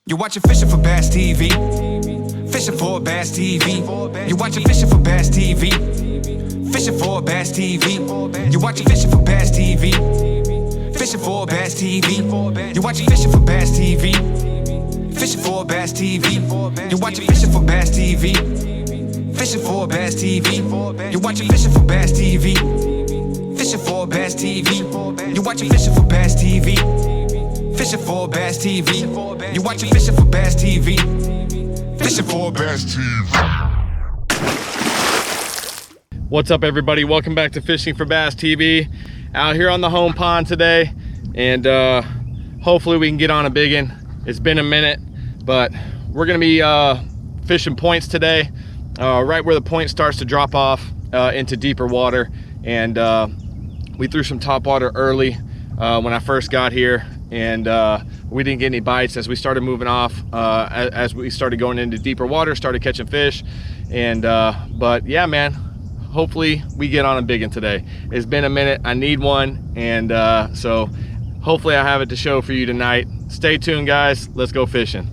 You're watching Fishing for Bass TV. Fishing for Bass TV. You're watching Fishing for Bass TV. Fishing for Bass TV. You're watching Fishing for Bass TV. Fishing for Bass TV. You're watching Fishing for Bass TV. Fishing for Bass TV. You're watching Fishing for Bass TV. Fishing for Bass TV. You're watching Fishing for Bass TV. Fishing for Bass TV. You're watching Fishing for Bass TV. Fishing for Bass TV. You're watching Fishing for Bass TV. Fishing for Bass TV. What's up, everybody? Welcome back to Fishing for Bass TV. Out here on the home pond today, and hopefully we can get on a big one. It's been a minute, but we're gonna be fishing points today, right where the point starts to drop off into deeper water. And we threw some top water early when I first got here, and we didn't get any bites. As we started moving off, as we started going into deeper water, started catching fish. And but yeah, man, hopefully we get on a big one today. It's been a minute. I need one, and so hopefully I have it to show for you tonight. Stay tuned, guys. Let's go fishing.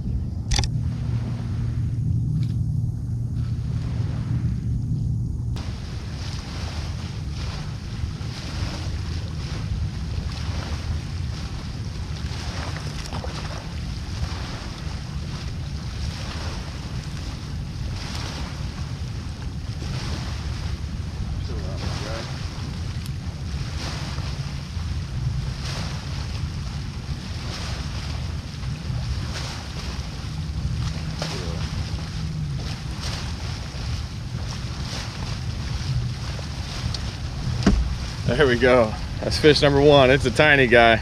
There we go. That's fish number one. It's a tiny guy,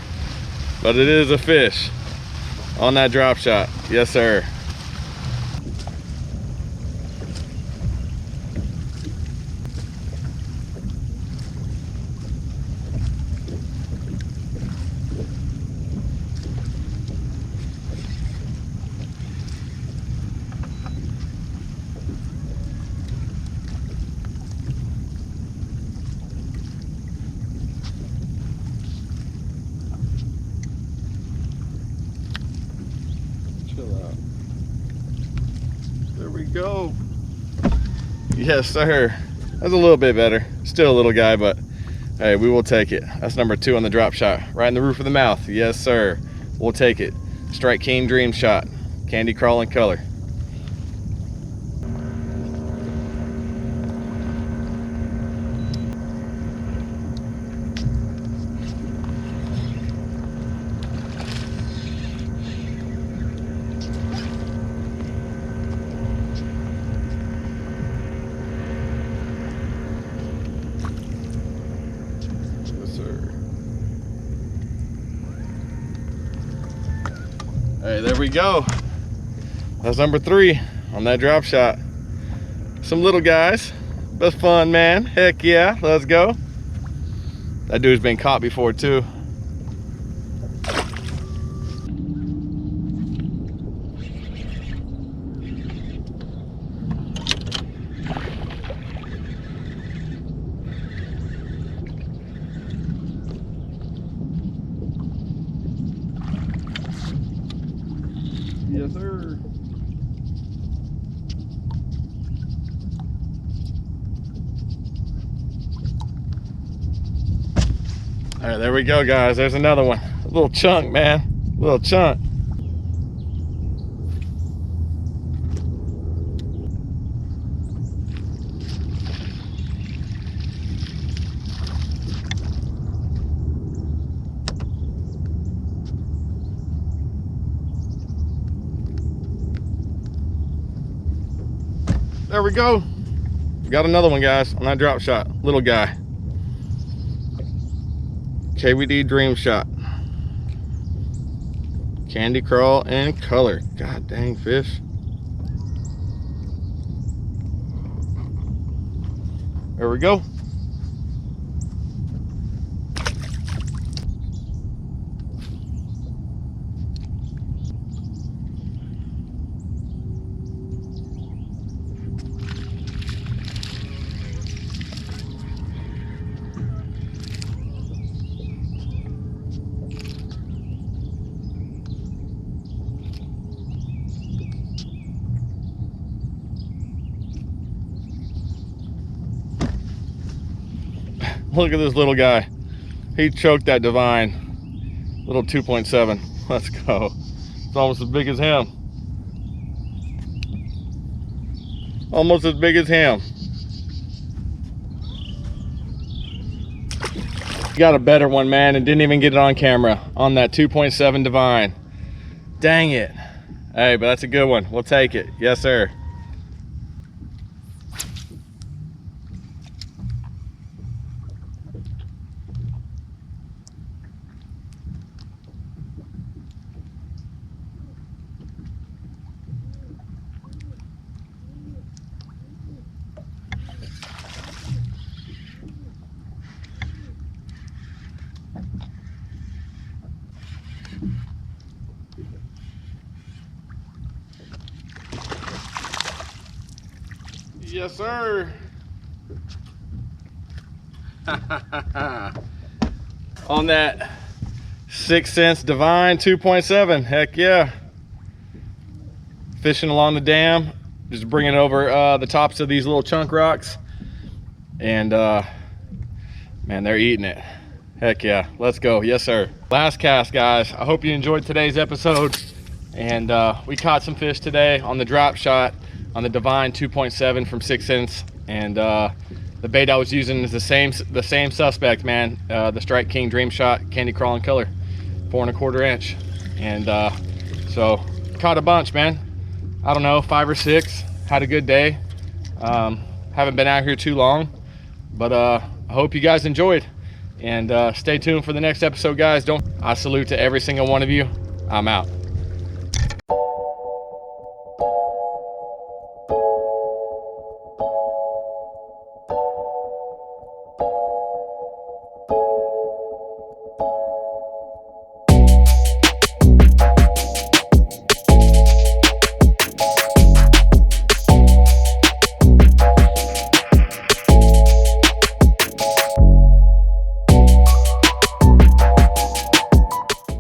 but it is a fish on that drop shot. Yes, sir. There we go. Yes, sir. That's a little bit better. Still a little guy, but hey, we will take it. That's number two on the drop shot, right in the roof of the mouth. Yes, sir. We'll take it. Strike King Dream shot. Candy crawling color. Hey, there we go. That's number three on that drop shot. Some little guys, but fun, man. Heck yeah, let's go. That dude's been caught before too. Yes, sir. All right, there we go, guys. There's another one. A little chunk, man. A little chunk. There we go. Got another one, guys, on that drop shot. Little guy. KVD Dream shot. Candy crawl and color. God dang fish. There we go. Look at this little guy. He choked that divine. Little 2.7. Let's go. It's almost as big as him. Almost as big as him. Got a better one, man, and didn't even get it on camera on that 2.7 divine. Dang it. Hey, but that's a good one. We'll take it. Yes, sir. Yes, sir. On that 6 cents divine 2.7. Heck yeah. Fishing along the dam, just bringing over the tops of these little chunk rocks, and man, they're eating it. Heck yeah, let's go. Yes, sir. Last cast, guys. I hope you enjoyed today's episode, and we caught some fish today on the drop shot on the divine 2.7 from 6 cents, and the bait I was using is the same suspect, man. The Strike King Dream Shot Candy Crawling Killer, 4 1/4 inch, and so caught a bunch, man. I don't know, 5 or 6. Had a good day. Haven't been out here too long, but I hope you guys enjoyed, and stay tuned for the next episode, guys. I salute to every single one of you. I'm out.